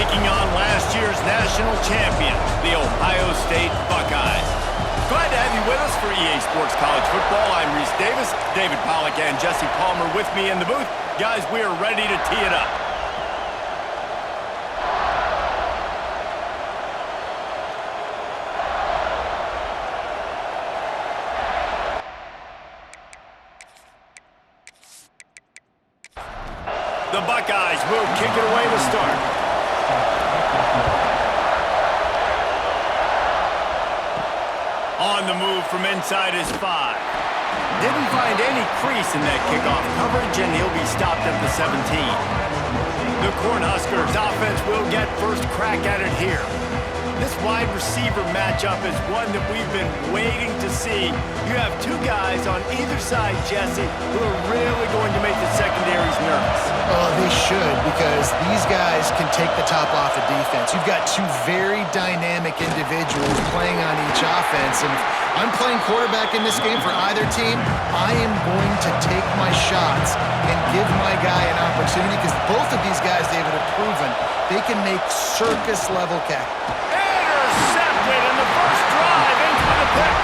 taking on last year's national champions, the Ohio State Buckeyes. Glad to have you with us for EA Sports College Football. I'm Reese Davis, David Pollack, and Jesse Palmer with me in the booth. Guys, we are ready to tee it up. The Buckeyes will kick it away to start. On the move from inside his 5. Didn't find any crease in that kickoff coverage, and he'll be stopped at the 17. The Cornhuskers offense will get first crack at it here. This wide receiver matchup is one that we've been waiting to see. You have two guys on either side, Jesse, who are really going to make the secondaries nervous. Oh, they should, because these guys can take the top off the defense. You've got two very dynamic individuals playing on each offense, and if I'm playing quarterback in this game for either team, I am going to take my shots and give my guy an opportunity, because both of these guys, David, have proven they can make circus-level catch. Intercepted in the first drive into the pick.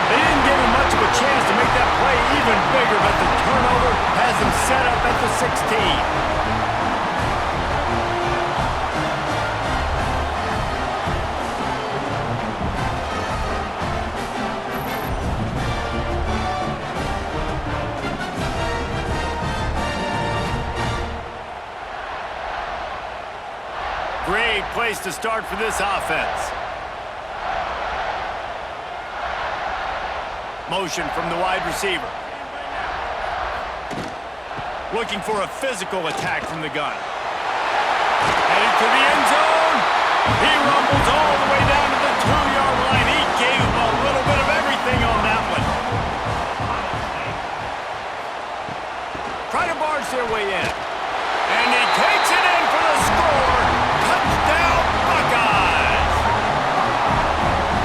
They didn't give him much of a chance to make that play even bigger, but the turnover has him set up at the 16. Great place to start for this offense. Motion from the wide receiver. Looking for a physical attack from the gun. Headed to the end zone. He rumbles all the way down to the 2-yard line. He gave him a little bit of everything on that one. Try to barge their way in. And he takes it in for the score. Touchdown, Buckeyes!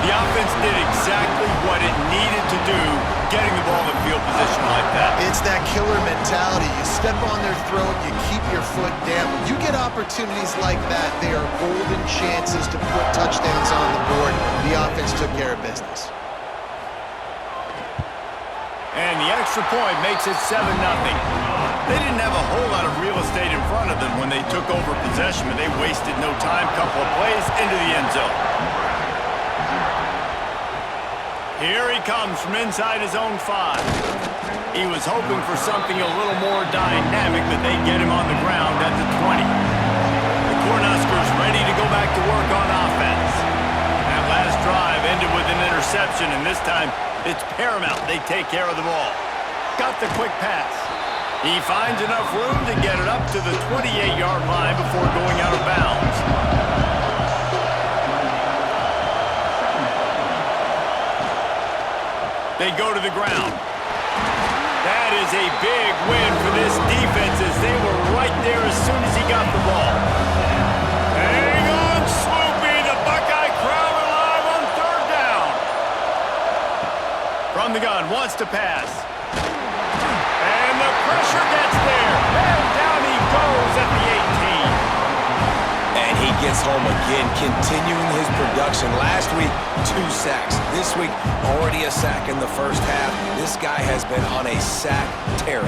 The offense did exactly what it needed to do, getting the ball in field position like that. It's that killer mentality. You step on their throat, you keep your foot down. When you get opportunities like that, they are golden chances to put touchdowns on the board. The offense took care of business. And the extra point makes it 7-0. They didn't have a whole lot of real estate in front of them when they took over possession, but they wasted no time. Couple of plays into the end zone. Here he comes from inside his own 5. He was hoping for something a little more dynamic, but they get him on the ground at the 20. The Cornhuskers ready to go back to work on offense. That last drive ended with an interception, and this time it's paramount they take care of the ball. Got the quick pass. He finds enough room to get it up to the 28-yard line before going out of bounds. They go to the ground. That is a big win for this defense, as they were right there as soon as he got the ball. Hang on, Swoopy. The Buckeye crowd alive on 3rd down. From the gun, wants to pass. And the pressure gets there. And down he goes at the 18. And he gets home again, continuing his production. Last week, 2 sacks. This week, already a sack in the first half. This guy has been on a sack tear.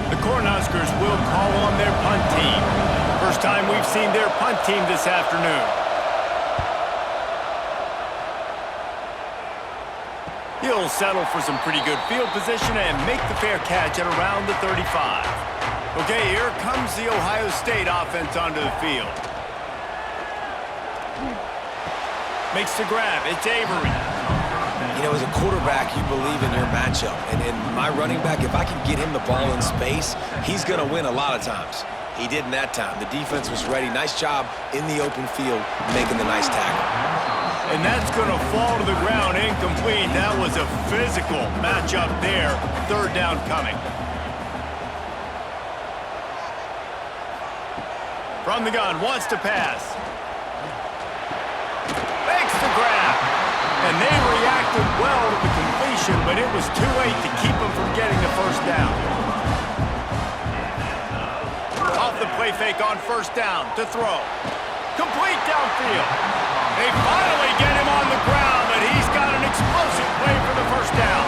The Cornhuskers will call on their punt team. First time we've seen their punt team this afternoon. He'll settle for some pretty good field position and make the fair catch at around the 35. Okay, here comes the Ohio State offense onto the field. Makes the grab. It's Avery. You know, as a quarterback, you believe in your matchup. And in my running back, if I can get him the ball in space, he's going to win a lot of times. He did in that time. The defense was ready. Nice job in the open field making the nice tackle. And that's going to fall to the ground incomplete. That was a physical matchup there. 3rd down coming. From the gun, wants to pass. Makes the grab. And they reacted well to the completion, but but it was too late to keep him from getting the first down. Off the play fake on first down to throw. Complete downfield. They finally get him on the ground, but he's got an explosive play for the first down.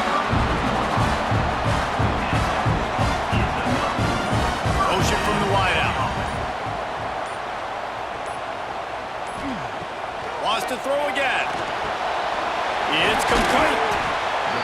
Motion from the wideout. Wants to throw again. It's complete.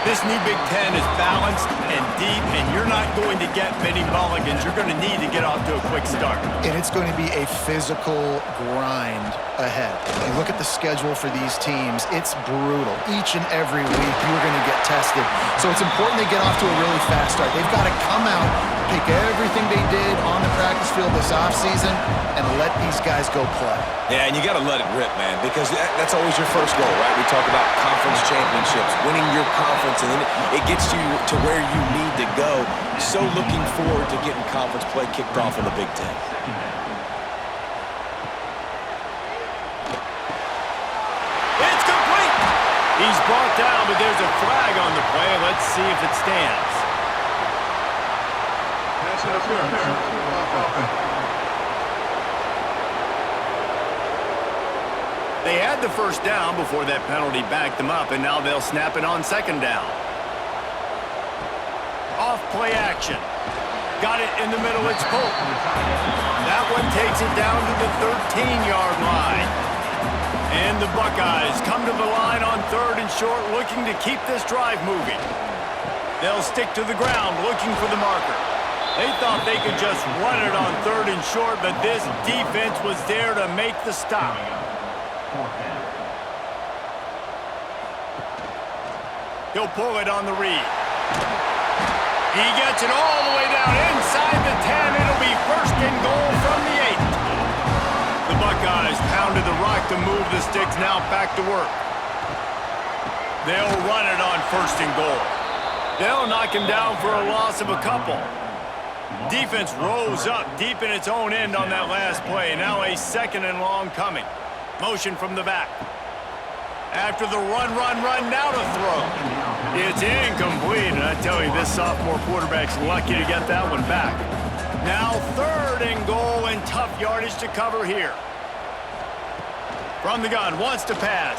This new Big Ten is balanced and deep, and you're not going to get many mulligans. You're going to need to get off to a quick start. And it's going to be a physical grind ahead. You look at the schedule for these teams, it's brutal. Each and every week, you're going to get tested. So it's important they get off to a really fast start. They've got to come out, take everything they did on the practice field this offseason, and let these guys go play. Yeah, and you got to let it rip, man, because that's always your first goal, right? We talk about conference championships, winning your conference, and then it gets you to where you need to go. So looking forward to getting conference play kicked off in the Big Ten. It's complete. He's brought down, but there's a flag on the play. Let's see if it stands. They had the first down before that penalty backed them up, and now they'll snap it on second down. Off play action. Got it in the middle, it's Bolton. That one takes it down to the 13-yard line. And the Buckeyes come to the line on third and short, looking to keep this drive moving. They'll stick to the ground, looking for the marker. They thought they could just run it on third and short, but this defense was there to make the stop. He'll pull it on the read. He gets it all the way down inside the 10. It'll be first and goal from the 8. The Buckeyes pounded the rock to move the sticks, now back to work. They'll run it on first and goal. They'll knock him down for a loss of a couple. Defense rose up deep in its own end on that last play. Now a second and long coming. Motion from the back. After the run, now to throw. It's incomplete, and I tell you, this sophomore quarterback's lucky to get that one back. Now third and goal, and tough yardage to cover here. From the gun, wants to pass.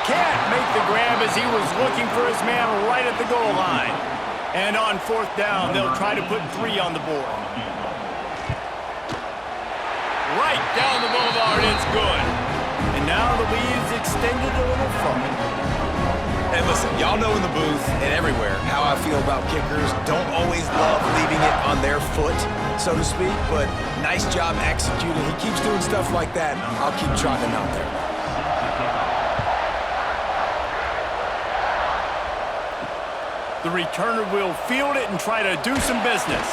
Can't make the grab as he was looking for his man right at the goal line. And on fourth down, they'll try to put 3 on the board. Right down the boulevard, it's good. And now the lead's extended a little further. And listen, y'all know in the booth and everywhere how I feel about kickers. Don't always love leaving it on their foot, so to speak, but nice job executing. He keeps doing stuff like that. I'll keep trotting him out there. The returner will field it and try to do some business.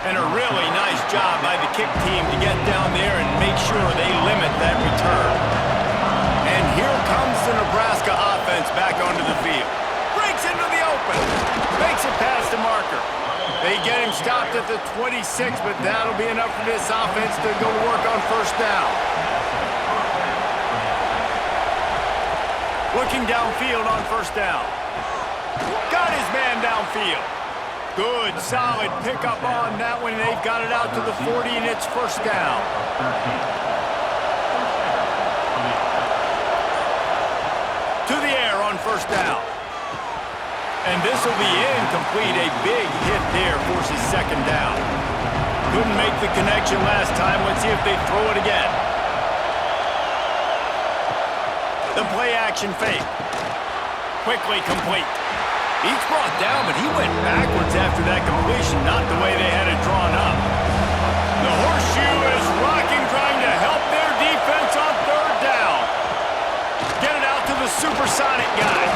And a really nice job by the kick team to get down there and make sure they limit that return. And here comes the Nebraska offense back onto the field. Breaks into the open. Makes it past the marker. They get him stopped at the 26, but that'll be enough for this offense to go to work on first down. Looking downfield on first down. Got his man downfield. Good, solid pickup on that one. They've got it out to the 40, and it's first down. To the air on first down. And this will be incomplete. A big hit there forces second down. Couldn't make the connection last time. Let's see if they throw it again. The play action fake. Quickly complete. He's brought down, but he went backwards after that completion, not the way they had it drawn up. The horseshoe is rocking, trying to help their defense on third down. Get it out to the supersonic guy.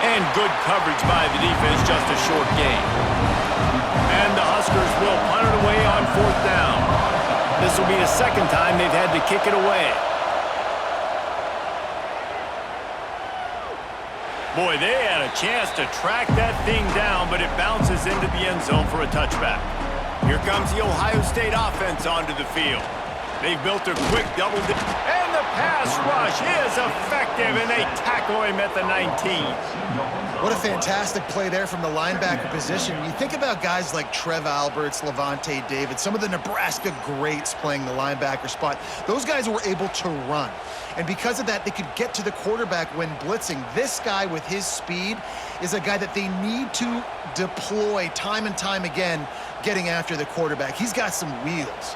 And good coverage by the defense, just a short gain. And the Huskers will punt it away on fourth down. This will be the second time they've had to kick it away. Boy, they had a chance to track that thing down, but it bounces into the end zone for a touchback. Here comes the Ohio State offense onto the field. They've built a quick double dip, and the pass rush is effective, and they tackle him at the 19. What a fantastic play there from the linebacker position. You think about guys like Trev Alberts, Levante David, some of the Nebraska greats playing the linebacker spot. Those guys were able to run. And because of that, they could get to the quarterback when blitzing. This guy with his speed is a guy that they need to deploy time and time again, getting after the quarterback. He's got some wheels.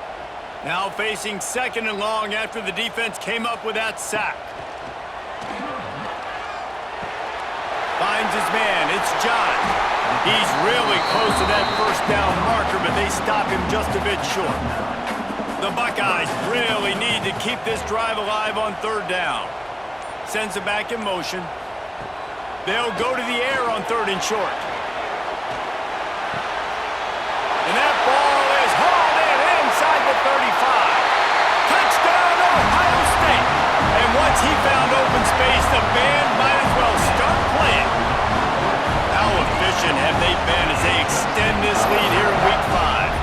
Now facing 2nd and long after the defense came up with that sack. Finds his man. It's John. He's really close to that first down marker, but they stop him just a bit short. The Buckeyes really need to keep this drive alive on 3rd down. Sends it back in motion. They'll go to the air on 3rd and short. And that ball is hauled in inside the 35. Touchdown, Ohio State. And once he found open space, the band might as well start playing. How efficient have they been as they extend this lead here in Week 5?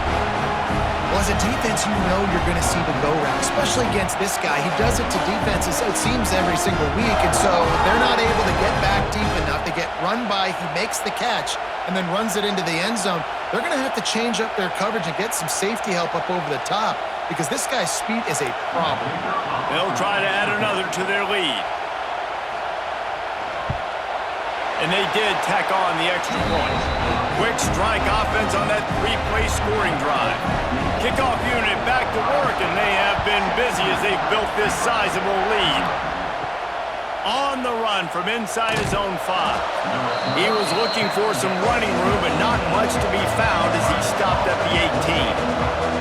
Well, as a defense, you know you're going to see the go-round, especially against this guy. He does it to defenses, it seems, every single week, and so they're not able to get back deep enough. They get run by, he makes the catch, and then runs it into the end zone. They're going to have to change up their coverage and get some safety help up over the top because this guy's speed is a problem. They'll try to add another to their lead. And they did tack on the extra point. Quick strike offense on that 3-play scoring drive. Kickoff unit back to work, and they have been busy as they've built this sizable lead. On the run from inside his own 5. He was looking for some running room, but not much to be found as he stopped at the 18.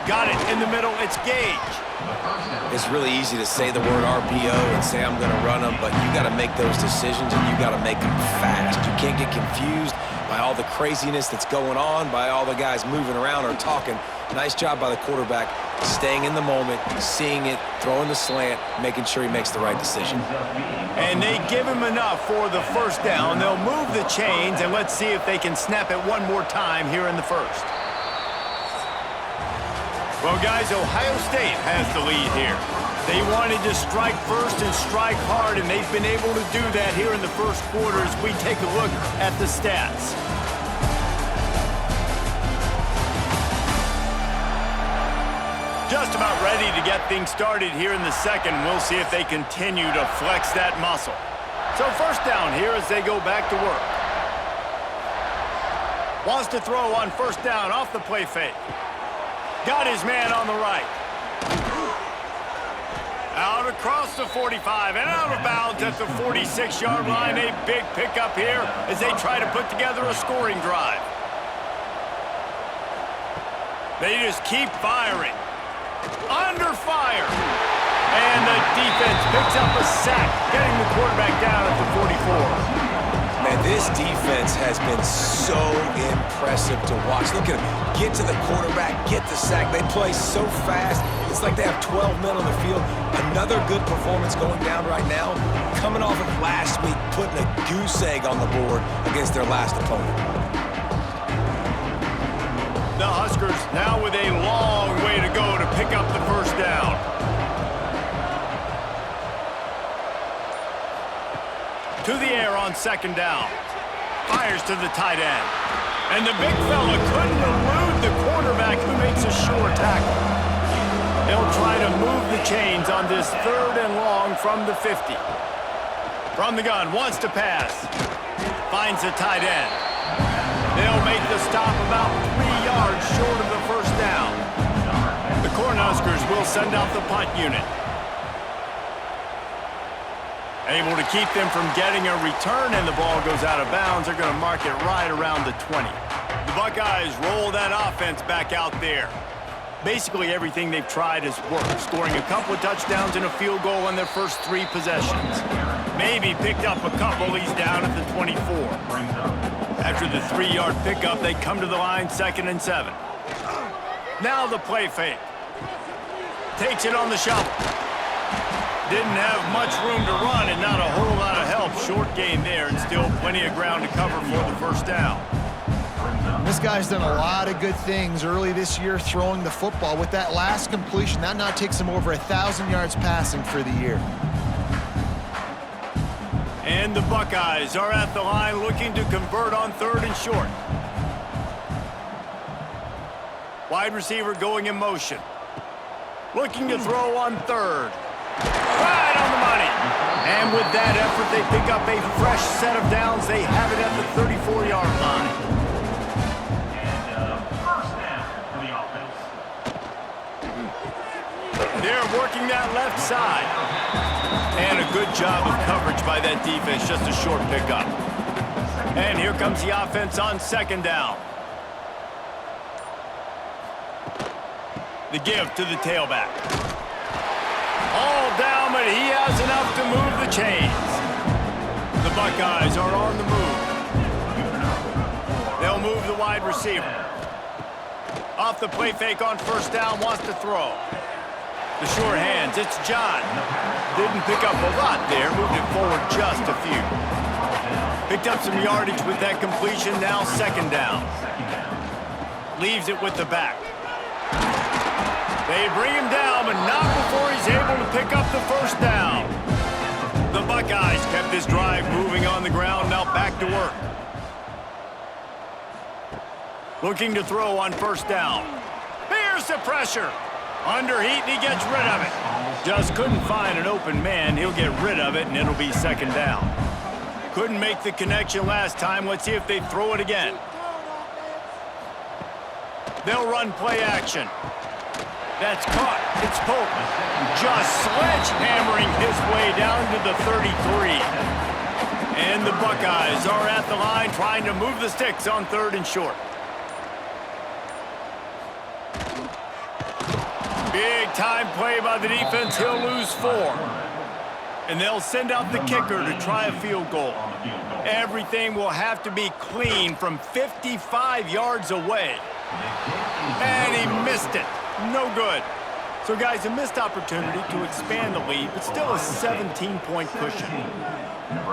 Got it in the middle. It's Gage. It's really easy to say the word RPO and say I'm going to run them, but you got to make those decisions and you got to make them fast. You can't get confused by all the craziness that's going on, by all the guys moving around or talking. Nice job by the quarterback, staying in the moment, seeing it, throwing the slant, making sure he makes the right decision. And they give him enough for the first down. They'll move the chains, and let's see if they can snap it one more time here in the first. Well, guys, Ohio State has the lead here. They wanted to strike first and strike hard, and they've been able to do that here in the first quarter as we take a look at the stats. Just about ready to get things started here in the second. We'll see if they continue to flex that muscle. So first down here as they go back to work. Wants to throw on first down off the play fake. Got his man on the right. Out across the 45 and out of bounds at the 46-yard line. A big pickup here as they try to put together a scoring drive. They just keep firing. Under fire. And the defense picks up a sack, getting the quarterback down at the 44. Man, this defense has been so impressive to watch. Look at them. Get to the quarterback, get the sack. They play so fast. It's like they have 12 men on the field. Another good performance going down right now. Coming off of last week, putting a goose egg on the board against their last opponent. The Huskers now with a long way to go to pick up the first down. To the air on second down. Fires to the tight end. And the big fella couldn't elude the quarterback who makes a sure tackle. They'll try to move the chains on this 3rd and long from the 50. From the gun, wants to pass. Finds the tight end. They'll make the stop about 3 yards short of the first down. The Cornhuskers will send out the punt unit. Able to keep them from getting a return, and the ball goes out of bounds. They're going to mark it right around the 20. The Buckeyes roll that offense back out there. Basically everything they've tried has worked, scoring a couple of touchdowns and a field goal on their first 3 possessions. Maybe picked up a couple. He's down at the 24. After the 3-yard pickup, they come to the line 2nd and 7. Now the play fake. Takes it on the shovel. Didn't have much room to run and not a whole lot of help. Short gain there and still plenty of ground to cover for the first down. This guy's done a lot of good things early this year throwing the football. With that last completion, that now takes him over 1,000 yards passing for the year. And the Buckeyes are at the line looking to convert on 3rd and short. Wide receiver going in motion. Looking to throw on 3rd. Right on the money. And with that effort, they pick up a fresh set of downs. They have it at the 34-yard line. First down for the offense. They're working that left side. And a good job of coverage by that defense. Just a short pickup. And here comes the offense on 2nd down. The give to the tailback. All down, but he has enough to move the chains. The Buckeyes are on the move. They'll move the wide receiver. Off the play fake on 1st down, wants to throw. The short hands, it's John. Didn't pick up a lot there, moved it forward just a few. Picked up some yardage with that completion, now 2nd down. Leaves it with the back. They bring him down, but not before he's able to pick up the 1st down. The Buckeyes kept this drive moving on the ground, now back to work. Looking to throw on 1st down. Here's the pressure. Under heat, and he gets rid of it. Just couldn't find an open man. He'll get rid of it, and it'll be 2nd down. Couldn't make the connection last time. Let's see if they throw it again. They'll run play action. That's caught. It's Pope. Just sledgehammering his way down to the 33. And the Buckeyes are at the line trying to move the sticks on 3rd and short. Big time play by the defense. He'll lose 4. And they'll send out the kicker to try a field goal. Everything will have to be clean from 55 yards away. And he missed it. No good. So, guys, a missed opportunity to expand the lead, but still a 17-point cushion.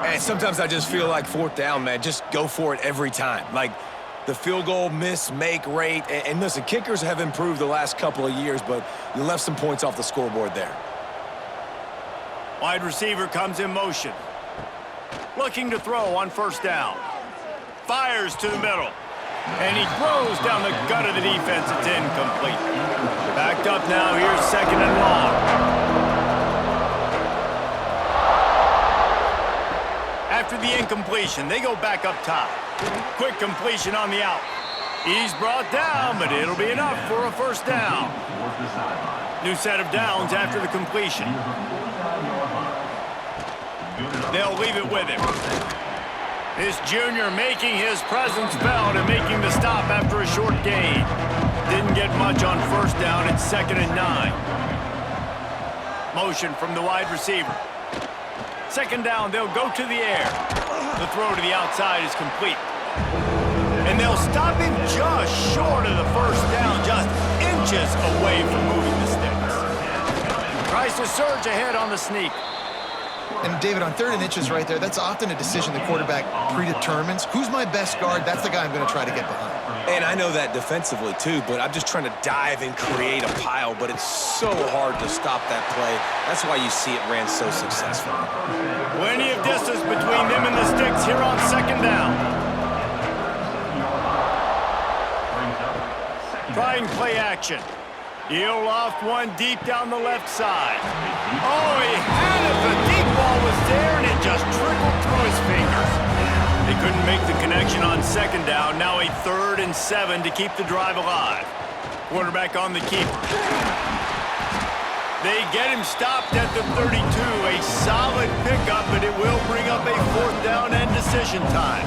And sometimes I just feel like 4th down, man. Just go for it every time. Like, the field goal miss-make rate. And listen, kickers have improved the last couple of years, but you left some points off the scoreboard there. Wide receiver comes in motion. Looking to throw on 1st down. Fires to the middle. And he throws down the gut of the defense. It's incomplete. Backed up now. Here's 2nd and long. After the incompletion, they go back up top. Quick completion on the out. He's brought down, but it'll be enough for a 1st down. New set of downs after the completion. They'll leave it with him. This junior making his presence felt and making the stop after a short gain. Didn't get much on 1st down. It's 2nd and 9. Motion from the wide receiver. 2nd down, they'll go to the air. The throw to the outside is complete. And they'll stop him just short of the 1st down, just inches away from moving the sticks. Tries to surge ahead on the sneak. And, David, on 3rd and inches right there, that's often a decision the quarterback predetermines. Who's my best guard? That's the guy I'm going to try to get behind. And I know that defensively, too, but I'm just trying to dive and create a pile, but it's so hard to stop that play. That's why you see it ran so successfully. Plenty of distance between them and the sticks here on 2nd down. Trying play action. He'll loft one deep down the left side. Oh, he had it. The deep ball was there, and it just trickled through his fingers. They couldn't make the connection on 2nd down. Now a 3rd and 7 to keep the drive alive. Quarterback on the keeper. They get him stopped at the 32. A solid pickup, but it will bring up a 4th down and decision time.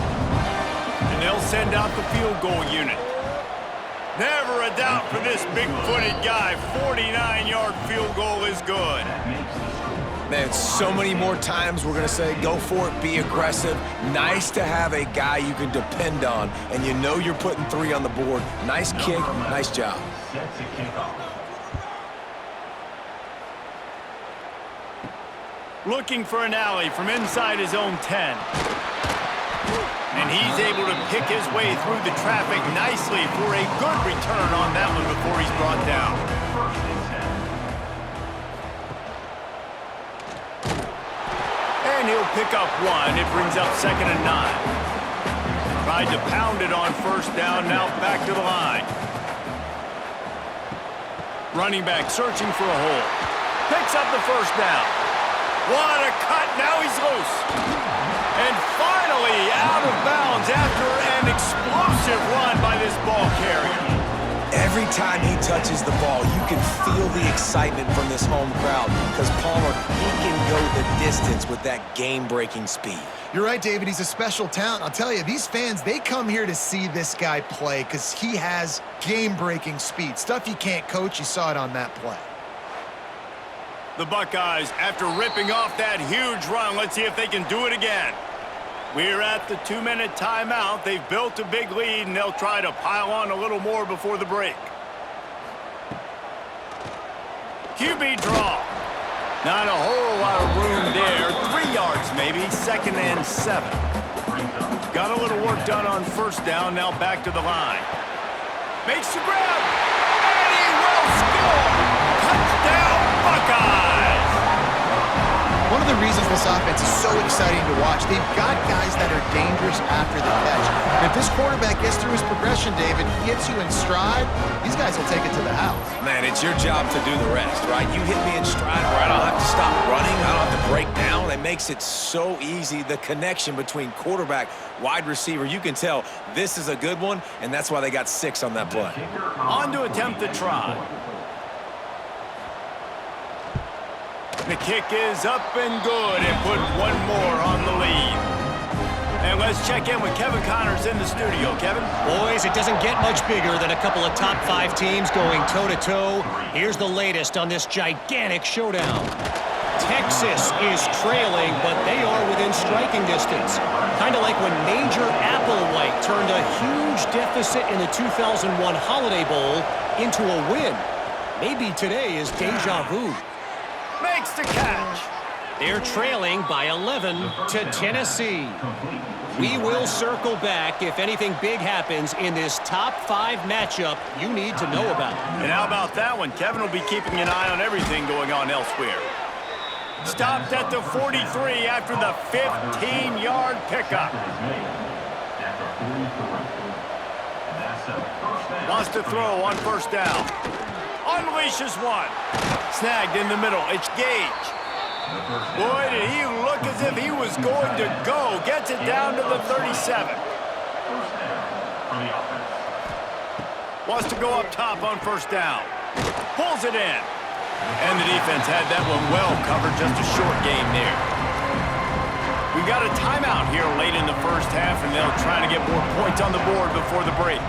And they'll send out the field goal unit. Never a doubt for this big-footed guy. 49-yard field goal is good. Man, so many more times we're going to say, go for it, be aggressive. Nice to have a guy you can depend on, and you know you're putting 3 on the board. Nice kick, nice job. Looking for an alley from inside his own 10. And he's able to pick his way through the traffic nicely for a good return on that one before he's brought down. And and he'll pick up 1. It brings up 2nd and 9. Tried to pound it on 1st down, now back to the line. Running back searching for a hole. Picks up the 1st down. What a cut, now he's loose. And finally out of bounds after an explosive run by this ball carrier. Every time he touches the ball, you can feel the excitement from this home crowd because Palmer, he can go the distance with that game-breaking speed. You're right, David. He's a special talent. I'll tell you, these fans, they come here to see this guy play because he has game-breaking speed. Stuff you can't coach. You saw it on that play. The Buckeyes, after ripping off that huge run, let's see if they can do it again. We're at the 2-minute timeout. They've built a big lead, and they'll try to pile on a little more before the break. QB draw. Not a whole lot of room there. 3 yards maybe, 2nd and 7. Got a little work done on 1st down, now back to the line. Makes the grab, and he will score! Touchdown, Buckeyes! One of the reasons this offense is so exciting to watch, they've got guys that are dangerous after the catch. And if this quarterback gets through his progression, David, hits you in stride, these guys will take it to the house. Man, it's your job to do the rest, right? You hit me in stride where I don't have to stop running, I don't have to break down. It makes it so easy, the connection between quarterback, wide receiver. You can tell this is a good one, and that's why they got 6 on that play. On to attempt the try. The kick is up and good and put 1 more on the lead. And let's check in with Kevin Connors in the studio. Kevin? Boys, it doesn't get much bigger than a couple of top 5 teams going toe-to-toe. Here's the latest on this gigantic showdown. Texas is trailing, but they are within striking distance. Kind of like when Major Applewhite turned a huge deficit in the 2001 Holiday Bowl into a win. Maybe today is deja vu. Makes the catch. They're trailing by 11 to Tennessee. We will circle back if anything big happens in this top 5 matchup you need to know about. And how about that one? Kevin will be keeping an eye on everything going on elsewhere. Stopped at the 43 after the 15-yard pickup. Wants to throw on 1st down. Unleashes 1. Snagged in the middle. It's Gage. Boy, did he look as if he was going to go. Gets it down to the 37. Wants to go up top on 1st down. Pulls it in. And the defense had that one well covered. Just a short game there. We've got a timeout here late in the 1st half, and they'll try to get more points on the board before the break.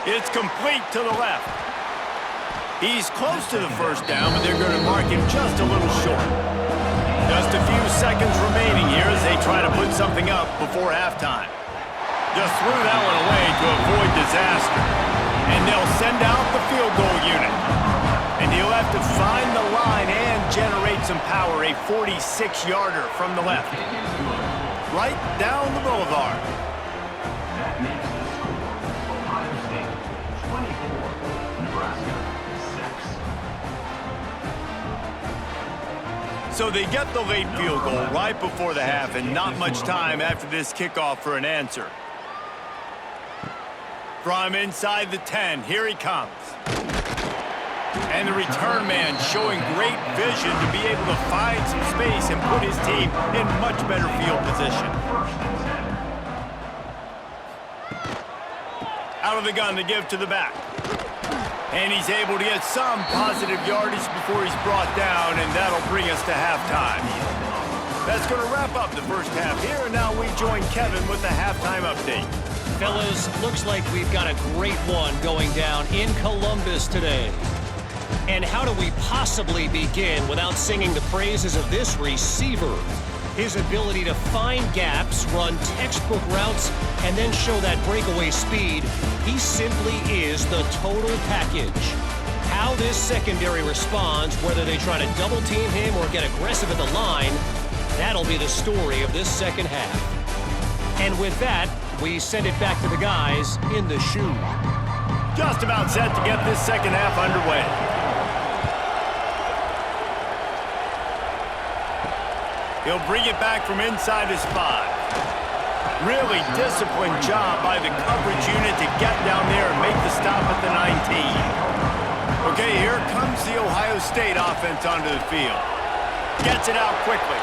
It's complete to the left. He's close to the 1st down, but they're going to mark him just a little short. Just a few seconds remaining here as they try to put something up before halftime. Just threw that one away to avoid disaster. And they'll send out the field goal unit. And he'll have to find the line and generate some power. A 46-yarder from the left. Right down the boulevard. That makes the score Ohio State 24, Nebraska 6. So they get the late field goal right before the half, and not much time after this kickoff for an answer. From inside the 10, here he comes. And the return man showing great vision to be able to find some space and put his team in much better field position. Out of the gun to give to the back. And he's able to get some positive yardage before he's brought down, and that'll bring us to halftime. That's going to wrap up the 1st half here, and now we join Kevin with the halftime update. Fellas, looks like we've got a great one going down in Columbus today. And how do we possibly begin without singing the praises of this receiver? His ability to find gaps, run textbook routes, and then show that breakaway speed. He simply is the total package. How this secondary responds, whether they try to double team him or get aggressive at the line, that'll be the story of this 2nd half. And with that, we send it back to the guys in the shoe. Just about set to get this 2nd half underway. He'll bring it back from inside his 5. Really disciplined job by the coverage unit to get down there and make the stop at the 19. Okay, here comes the Ohio State offense onto the field. Gets it out quickly.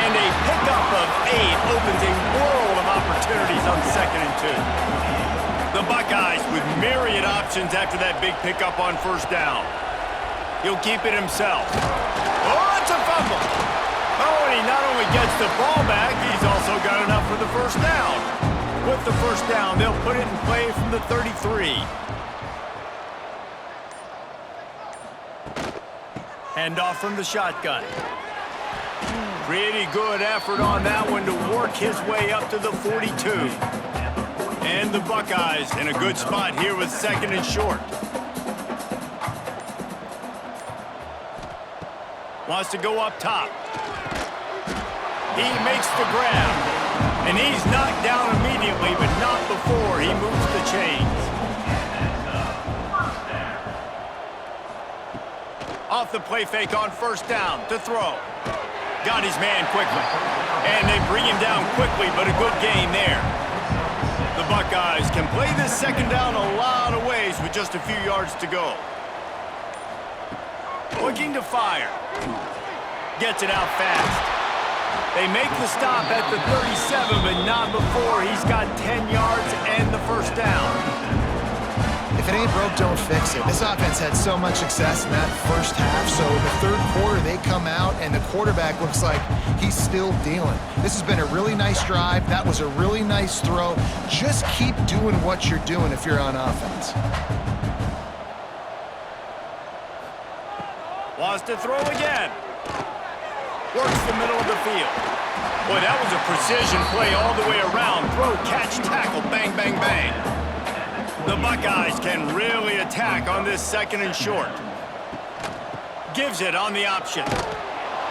And a pickup of 8 opens a world of opportunities on 2nd and 2. The Buckeyes with myriad options after that big pickup on 1st down. He'll keep it himself. Oh, it's a fumble. Oh, and he not only gets the ball back, he's also got enough for the 1st down. With the 1st down, they'll put it in play from the 33. Handoff from the shotgun. Pretty good effort on that one to work his way up to the 42. And the Buckeyes in a good spot here with 2nd and short. Wants to go up top. He makes the grab. And he's knocked down immediately, but not before he moves the chains. Off the play fake on 1st down to throw. Got his man quickly. And they bring him down quickly, but a good gain there. The Buckeyes can play this 2nd down a lot of ways with just a few yards to go. Looking to fire. Gets it out fast. They make the stop at the 37, but not before he's got 10 yards and the 1st down. If it ain't broke, don't fix it. This offense had so much success in that 1st half, so in the 3rd quarter, they come out, and the quarterback looks like he's still dealing. This has been a really nice drive. That was a really nice throw. Just keep doing what you're doing if you're on offense. Wants to throw again. Works the middle of the field. Boy, that was a precision play all the way around. Throw, catch, tackle, bang, bang, bang. The Buckeyes can really attack on this 2nd and short. Gives it on the option.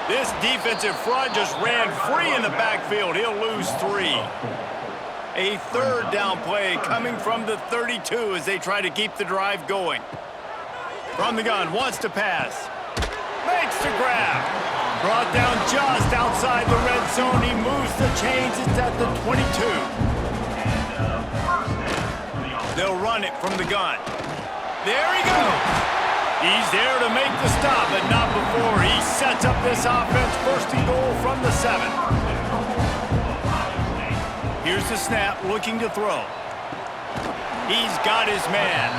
This defensive front just ran free in the backfield. He'll lose 3. A 3rd down play coming from the 32 as they try to keep the drive going. From the gun, wants to pass. Makes the grab. Brought down just outside the red zone. He moves the chains. It's at the 22. They'll run it from the gun. There he goes. He's there to make the stop, but not before he sets up this offense. 1st and goal from the 7. Here's the snap, looking to throw. He's got his man.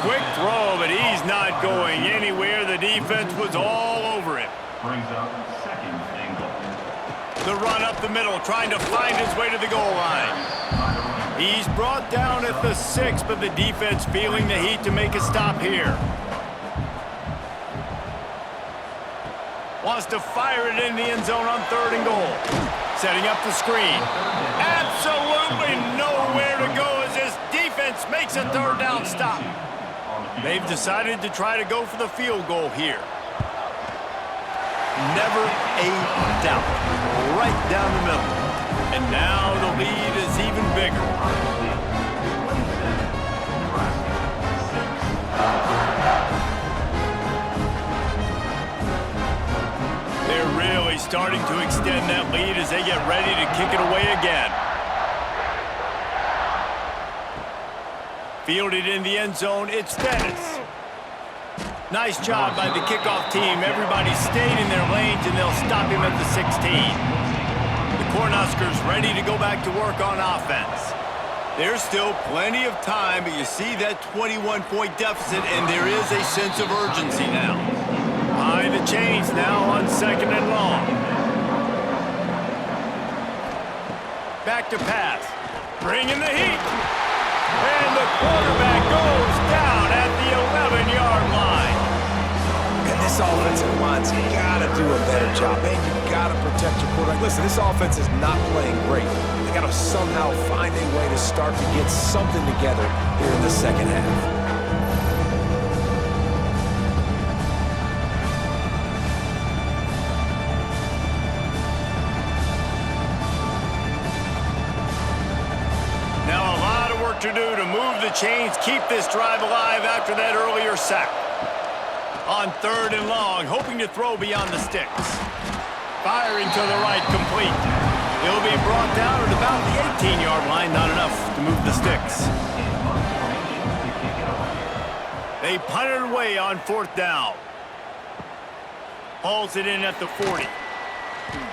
Quick throw, but he's not going anywhere. The defense was all over him. Brings up 2nd and goal. The run up the middle, trying to find his way to the goal line. He's brought down at the 6, but the defense feeling the heat to make a stop here. Wants to fire it in the end zone on 3rd and goal. Setting up the screen. Absolutely nowhere to go as this defense makes a 3rd down stop. They've decided to try to go for the field goal here. Never a doubt. Right down the middle. And now the lead is even bigger. They're really starting to extend that lead as they get ready to kick it away again. Fielded in the end zone, it's Dennis. Nice job by the kickoff team. Everybody stayed in their lanes, and they'll stop him at the 16. Cornhuskers ready to go back to work on offense. There's still plenty of time, but you see that 21-point deficit, and there is a sense of urgency now. Behind the chains now on 2nd and long. Back to pass. Bringing the heat. And the quarterback goes down at the 11-yard line. And this offensive line's got to do a better job. And you got to protect your quarterback. Listen, this offense is not playing great. They got to somehow find a way to start to get something together here in the 2nd half. Now a lot of work to do to move the chains, keep this drive alive after that earlier sack. On 3rd and long, hoping to throw beyond the sticks. Firing to the right, complete. He'll be brought down at about the 18-yard line. Not enough to move the sticks. They punted away on 4th down. Hauls it in at the 40.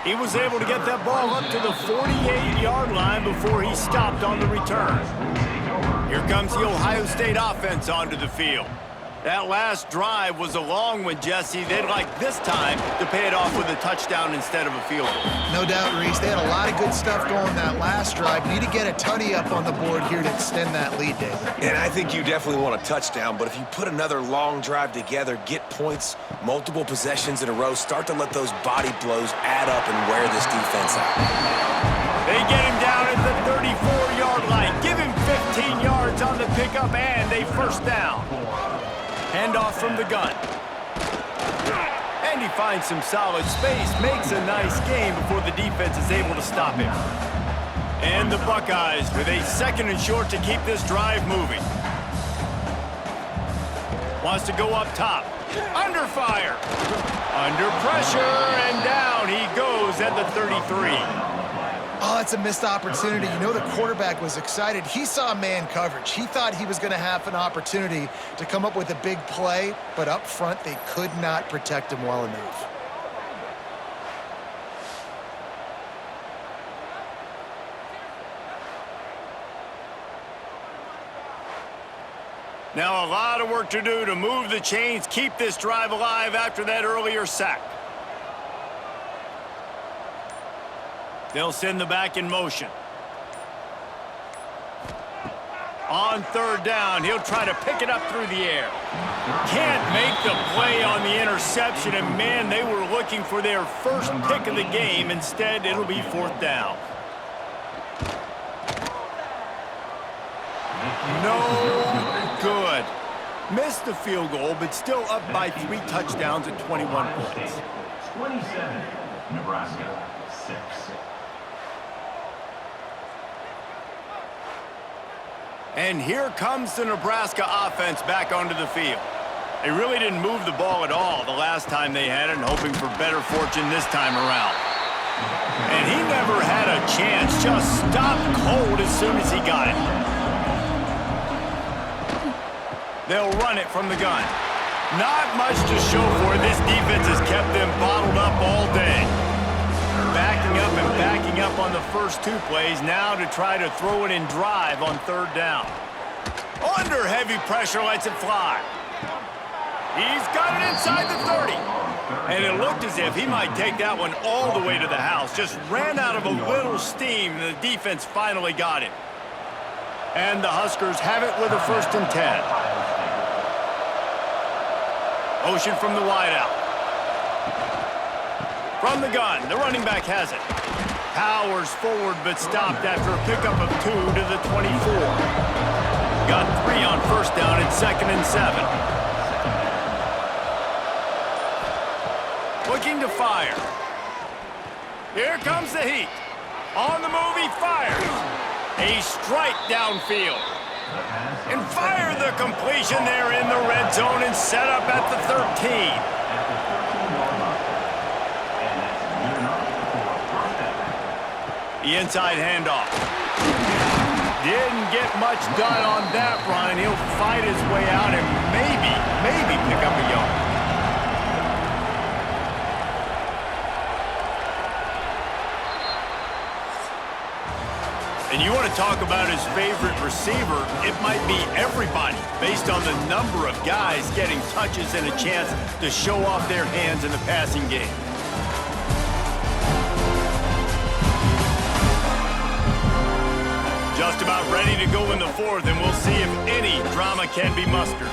He was able to get that ball up to the 48-yard line before he stopped on the return. Here comes the Ohio State offense onto the field. That last drive was a long one, Jesse. They'd like this time to pay it off with a touchdown instead of a field goal. No doubt, Reese. They had a lot of good stuff going that last drive. Need to get a tutty up on the board here to extend that lead, David. And I think you definitely want a touchdown, but if you put another long drive together, get points, multiple possessions in a row, start to let those body blows add up and wear this defense out. They get him down at the 34-yard line. Give him 15 yards on the pickup and a first down. Handoff from the gun. And he finds some solid space, makes a nice gain before the defense is able to stop him. And the Buckeyes with a 2nd and short to keep this drive moving. Wants to go up top. Under fire. Under pressure, and down he goes at the 33. Oh, it's a missed opportunity. You know the quarterback was excited. He saw man coverage. He thought he was going to have an opportunity to come up with a big play, but up front they could not protect him well enough. Now a lot of work to do to move the chains, keep this drive alive after that earlier sack. They'll send the back in motion. On 3rd down, he'll try to pick it up through the air. Can't make the play on the interception, and man, they were looking for their first pick of the game. Instead, it'll be 4th down. No good. Missed the field goal, but still up by 3 touchdowns at 21 points. 27, Nebraska 6. And here comes the Nebraska offense back onto the field. They really didn't move the ball at all the last time they had it, and hoping for better fortune this time around. And he never had a chance, just stopped cold as soon as he got it. They'll run it from the gun. Not much to show for it. This defense has kept them bottled up all day. Backing up and backing up on the first 2 plays, now to try to throw it in drive on 3rd down. Under heavy pressure, lets it fly. He's got it inside the 30. And it looked as if he might take that one all the way to the house. Just ran out of a little steam, and the defense finally got it. And the Huskers have it with a 1st and 10. Motion from the wideout. From the gun, the running back has it. Powers forward, but stopped after a pickup of 2 to the 24. Got 3 on 1st down and 2nd and 7. Looking to fire. Here comes the heat. On the move, he fires. A strike downfield. And fire the completion there in the red zone and set up at the 13. The inside handoff. Didn't get much done on that run. He'll fight his way out and maybe pick up a yard. And you want to talk about his favorite receiver, it might be everybody, based on the number of guys getting touches and a chance to show off their hands in the passing game. Just about ready to go in the 4th, and we'll see if any drama can be mustered.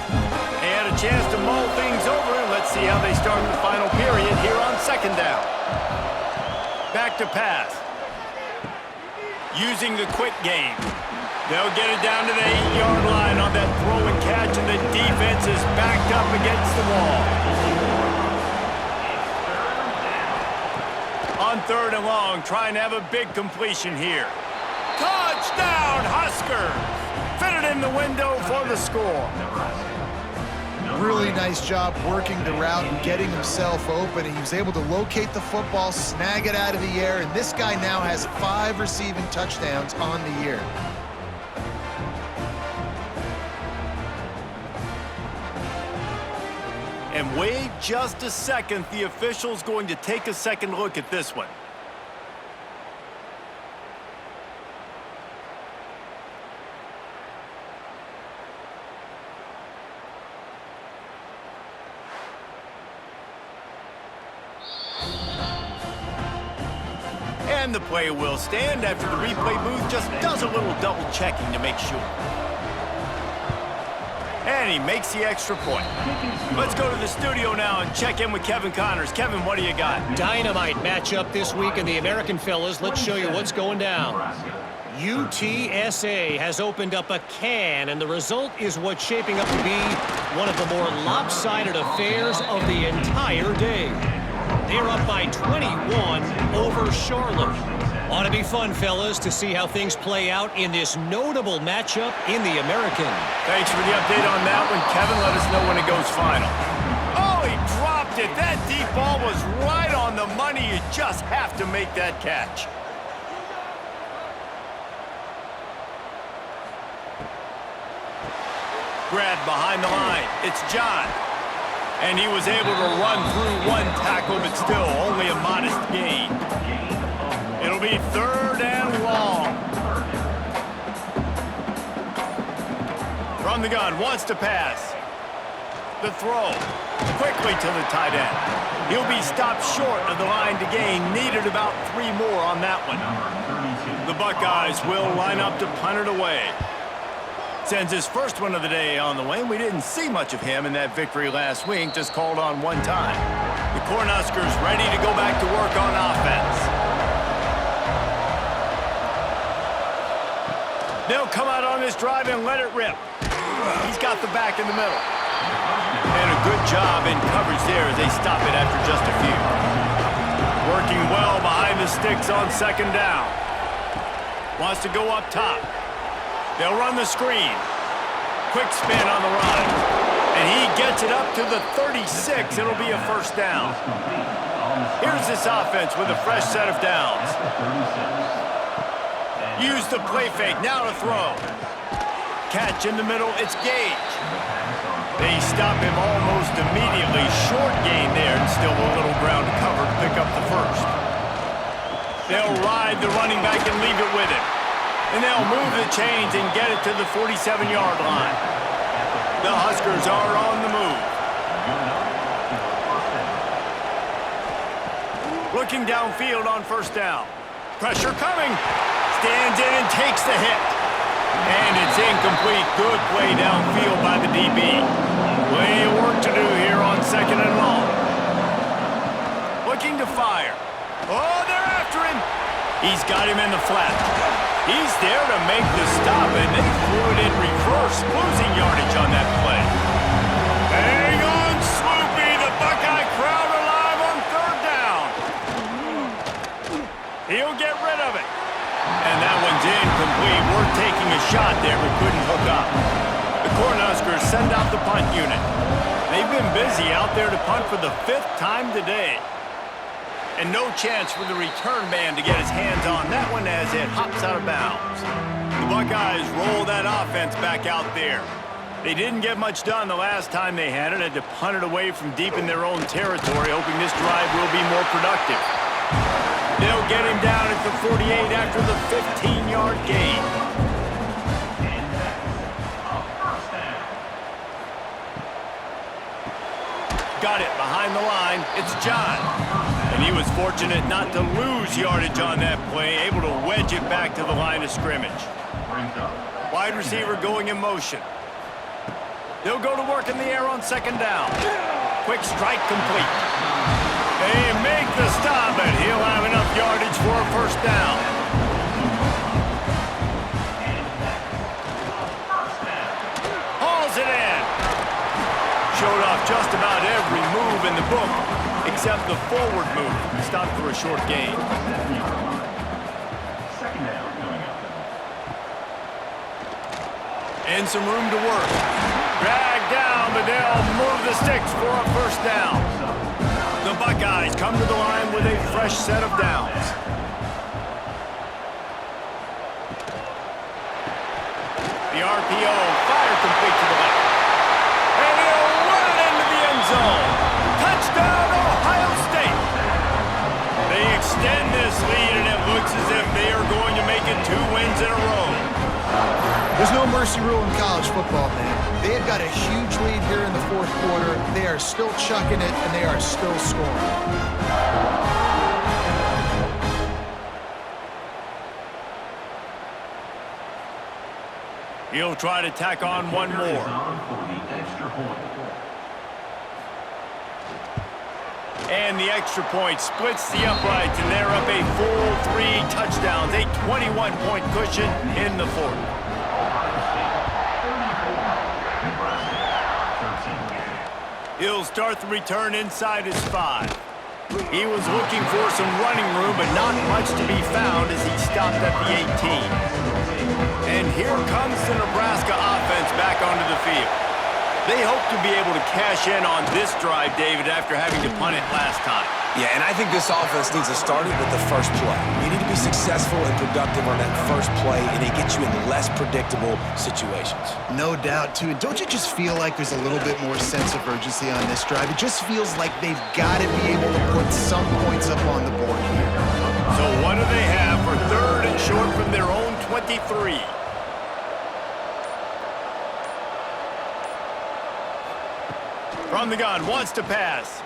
They had a chance to mull things over, and let's see how they start the final period here on 2nd down. Back to pass. Using the quick game. They'll get it down to the 8-yard line on that throw and catch, and the defense is backed up against the wall. On 3rd and long, trying to have a big completion here. Touchdown, Huskers! Fitted in the window for the score. really nice job working the route and getting himself open. He was able to locate the football, snag it out of the air, and this guy now has 5 receiving touchdowns on the year. And wait just a second. The official's going to take a second look at this one. And the play will stand after the replay booth just does a little double checking to make sure. And he makes the extra point. Let's go to the studio now and check in with Kevin Connors. Kevin, what do you got? Dynamite matchup this week in the American fellas. Let's show you what's going down. UTSA has opened up a can, and the result is what's shaping up to be one of the more lopsided affairs of the entire day. They're up by 21 over Charlotte. Ought to be fun, fellas, to see how things play out in this notable matchup in the American. Thanks for the update on that one, Kevin. Let us know when it goes final. Oh, he dropped it. That deep ball was right on the money. You just have to make that catch. Grabbed behind the line. It's John. And he was able to run through one tackle, but still only a modest gain. It'll be 3rd and long. From the gun, wants to pass. The throw, quickly to the tight end. He'll be stopped short of the line to gain. Needed about 3 more on that one. The Buckeyes will line up to punt it away. Sends his first one of the day on the way. We didn't see much of him in that victory last week, just called on one time. The Cornhuskers ready to go back to work on offense. They'll come out on this drive and let it rip. He's got the back in the middle. And a good job in coverage there as they stop it after just a few. Working well behind the sticks on 2nd down. Wants to go up top. They'll run the screen. Quick spin on the run. And he gets it up to the 36. It'll be a 1st down. Here's this offense with a fresh set of downs. Use the play fake. Now to throw. Catch in the middle. It's Gage. They stop him almost immediately. Short gain there and still a little ground to cover to pick up the 1st. They'll ride the running back and leave it with him. And they'll move the chains and get it to the 47-yard line. The Huskers are on the move. Looking downfield on 1st down. Pressure coming. Stands in and takes the hit. And it's incomplete. Good play downfield by the DB. Plenty of work to do here on 2nd and long. Looking to fire. Oh, they're after him. He's got him in the flat. He's there to make the stop, and they threw it in reverse, losing yardage on that play. Hang on, Swoopy. The Buckeye crowd alive on 3rd down. He'll get rid of it. And that one's incomplete. We're taking a shot there, but couldn't hook up. The Cornhuskers send out the punt unit. They've been busy out there to punt for the 5th time today. And no chance for the return man to get his hands on that one as it hops out of bounds. The Buckeyes roll that offense back out there. They didn't get much done the last time they had it. Had to punt it away from deep in their own territory, hoping this drive will be more productive. They'll get him down at the 48 after the 15-yard gain. Got it behind the line. It's John. And he was fortunate not to lose yardage on that play, able to wedge it back to the line of scrimmage. Wide receiver going in motion. They'll go to work in the air on 2nd down. Quick strike complete. They make the stop, and he'll have enough yardage for a 1st down. Hauls it in. Showed off just about every move in the book, except the forward move. Stopped for a short gain. 2nd down coming up. And some room to work. Dragged down, but they'll move the sticks for a first down. The Buckeyes come to the line with a fresh set of downs. The RPO fire complete to the left. And he'll run it into the end zone. Touchdown, Ohio State. They extend this lead, and it looks as if they are going to make it 2 wins in a row. There's no mercy rule in college football, man. They have got a huge lead here in the fourth quarter. They are still chucking it, and they are still scoring. He'll try to tack on one more. And the extra point splits the uprights, and they're up a full 3 touchdowns, a 21-point cushion in the fourth. He'll start the return inside his 5. He was looking for some running room, but not much to be found as he stopped at the 18. And here comes the Nebraska offense back onto the field. They hope to be able to cash in on this drive, David, after having to punt it last time. Yeah, and I think this offense needs to start it with the first play. You need to be successful and productive on that first play, and it gets you in less predictable situations. No doubt, too. And don't you just feel like there's a little bit more sense of urgency on this drive? It just feels like they've got to be able to put some points up on the board here. So what do they have for 3rd and short from their own 23? From the gun, wants to pass.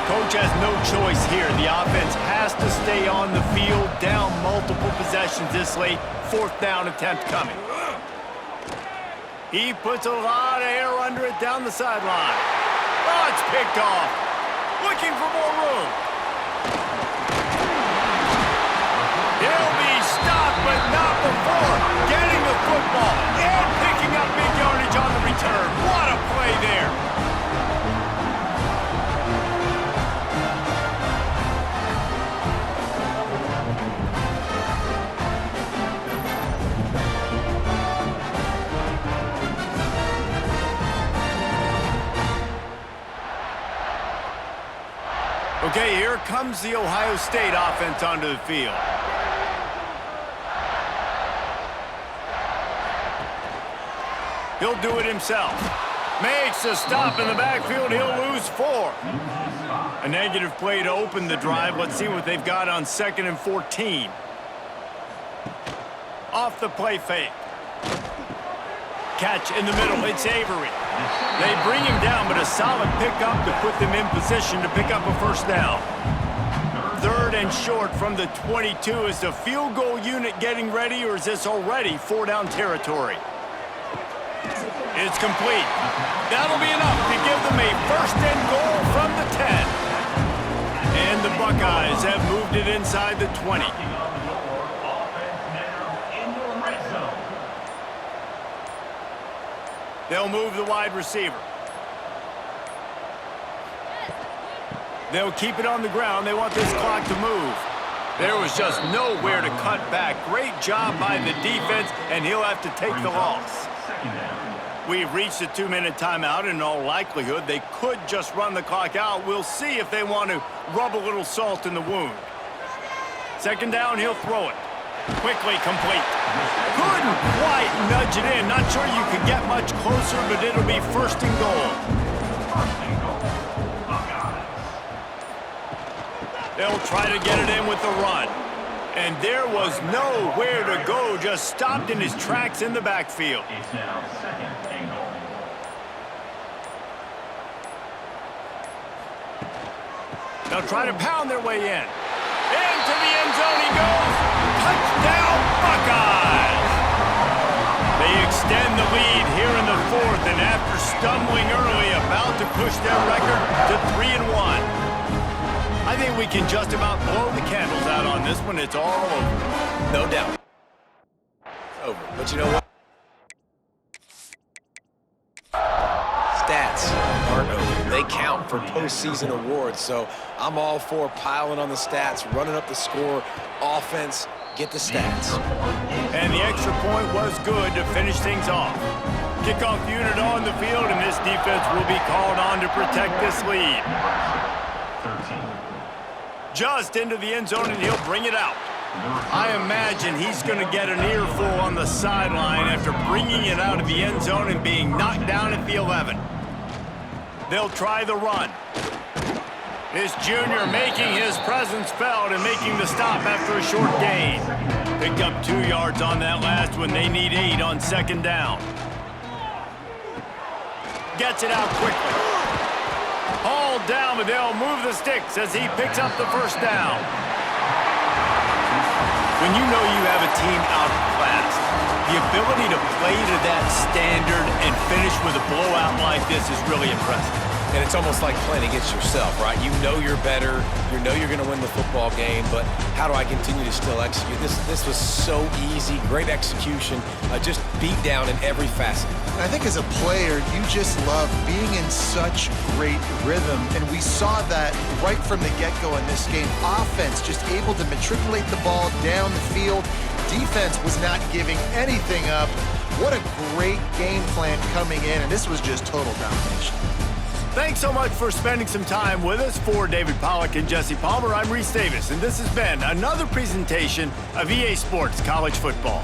Coach has no choice here. The offense has to stay on the field, down multiple possessions this late. 4th down attempt coming. He puts a lot of air under it down the sideline. Oh, it's picked off. Looking for more room. He'll be stopped, but not before getting the football and picking up big yardage on the return. What a play there. Okay, here comes the Ohio State offense onto the field. He'll do it himself. Makes a stop in the backfield. He'll lose 4. A negative play to open the drive. Let's see what they've got on 2nd and 14. Off the play fake. Catch in the middle. It's Avery. They bring him down, but a solid pickup to put them in position to pick up a first down. 3rd and short from the 22. Is the field goal unit getting ready, or is this already 4-down territory? It's complete. That'll be enough to give them a 1st and goal from the 10. And the Buckeyes have moved it inside the 20. They'll move the wide receiver. They'll keep it on the ground. They want this clock to move. There was just nowhere to cut back. Great job by the defense, and he'll have to take the loss. We've reached a 2-minute timeout, and in all likelihood, they could just run the clock out. We'll see if they want to rub a little salt in the wound. 2nd down, he'll throw it. Quickly complete. Couldn't quite nudge it in. Not sure you could get much closer, but it'll be 1st and goal. They'll try to get it in with the run. And there was nowhere to go, just stopped in his tracks in the backfield. It's now 2nd and goal. They'll try to pound their way in. Into the end zone he goes. Touchdown, Buckeyes! They extend the lead here in the 4th, and after stumbling early, about to push their record to 3-1. I think we can just about blow the candles out on this one. It's all over. No doubt. Over. But you know what? Stats aren't over. They count for postseason awards. So I'm all for piling on the stats, running up the score, offense, get the stats. And the extra point was good to finish things off. Kickoff unit on the field, and this defense will be called on to protect this lead. 13. Just into the end zone, and he'll bring it out. I imagine he's going to get an earful on the sideline after bringing it out of the end zone and being knocked down at the 11. They'll try the run. This junior making his presence felt and making the stop after a short gain. Picked up 2 yards on that last one. They need 8 on second down. Gets it out quickly. Hauled down, but they'll move the sticks as he picks up the first down. When you know you have a team outclassed, the ability to play to that standard and finish with a blowout like this is really impressive. And it's almost like playing against yourself, right? You know you're better. You know you're going to win the football game, but how do I continue to still execute? This was so easy, great execution, just beat down in every facet. And I think as a player, you just love being in such great rhythm, and we saw that right from the get-go in this game. Offense just able to matriculate the ball down the field. Defense was not giving anything up. What a great game plan coming in, and this was just total domination. Thanks so much for spending some time with us. For David Pollack and Jesse Palmer, I'm Reese Davis, and this has been another presentation of EA Sports College Football.